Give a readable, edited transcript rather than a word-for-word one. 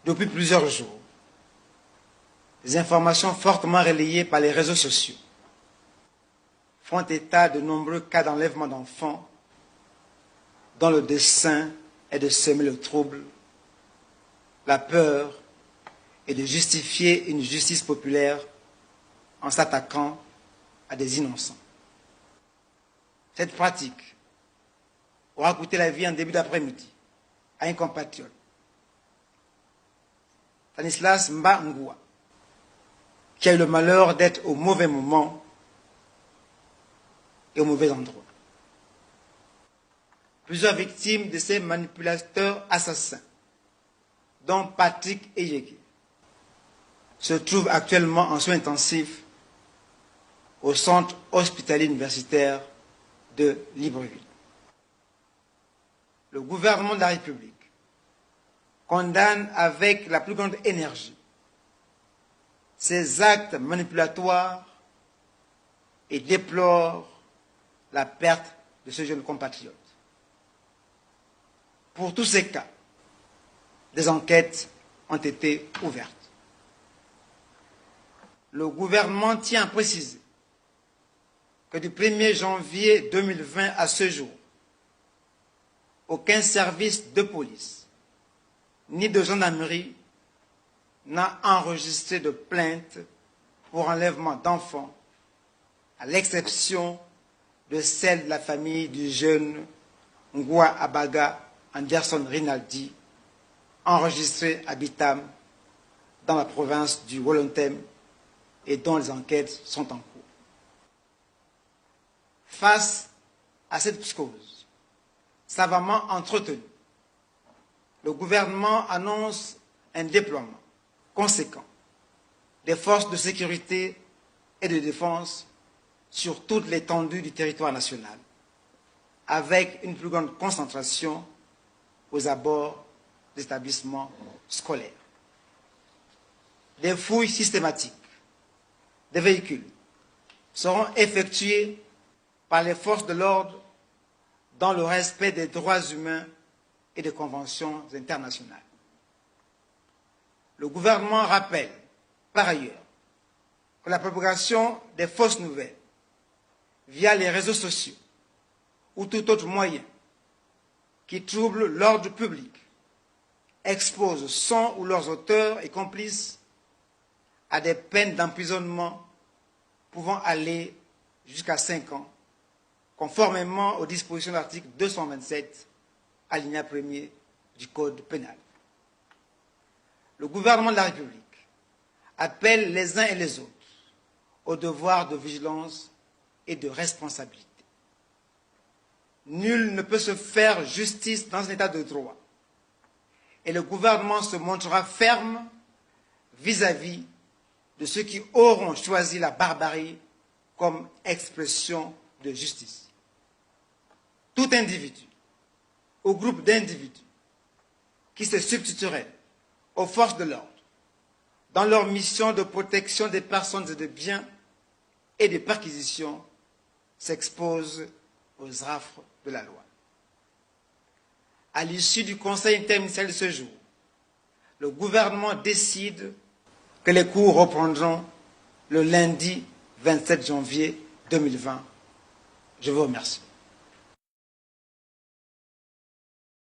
Depuis plusieurs jours, des informations fortement relayées par les réseaux sociaux font état de nombreux cas d'enlèvement d'enfants dont le dessein est de semer le trouble, la peur et de justifier une justice populaire en s'attaquant à des innocents. Cette pratique aura coûté la vie en début d'après-midi à un compatriote, Stanislas Mba-Ngua, qui a eu le malheur d'être au mauvais moment et au mauvais endroit. Plusieurs victimes de ces manipulateurs assassins, dont Patrick Eyege, se trouvent actuellement en soins intensifs au centre hospitalier universitaire de Libreville. Le gouvernement de la République condamne avec la plus grande énergie ces actes manipulatoires et déplore la perte de ce jeune compatriote. Pour tous ces cas, des enquêtes ont été ouvertes. Le gouvernement tient à préciser que du 1er janvier 2020 à ce jour, aucun service de police ni de gendarmerie n'a enregistré de plainte pour enlèvement d'enfants, à l'exception de celle de la famille du jeune Ngua Abaga Anderson Rinaldi, enregistré à Bitam, dans la province du Wollontem, et dont les enquêtes sont en cours. Face à cette cause savamment entretenue, le gouvernement annonce un déploiement conséquent des forces de sécurité et de défense sur toute l'étendue du territoire national, avec une plus grande concentration aux abords des établissements scolaires. Des fouilles systématiques des véhicules seront effectuées par les forces de l'ordre dans le respect des droits humains et des conventions internationales. Le gouvernement rappelle, par ailleurs, que la propagation des fausses nouvelles via les réseaux sociaux ou tout autre moyen qui trouble l'ordre public expose son ou leurs auteurs et complices à des peines d'emprisonnement pouvant aller jusqu'à 5 ans, conformément aux dispositions de l'article 227, alinéa 1er du Code pénal. Le gouvernement de la République appelle les uns et les autres au devoir de vigilance et de responsabilité. Nul ne peut se faire justice dans un état de droit, et le gouvernement se montrera ferme vis-à-vis de ceux qui auront choisi la barbarie comme expression de justice. Tout individu ou groupe d'individus qui se substituerait aux forces de l'ordre dans leur mission de protection des personnes et des biens et de perquisition s'expose aux affres de la loi. À l'issue du Conseil interministériel de ce jour, le gouvernement décide que les cours reprendront le lundi 27 janvier 2020. Je vous remercie.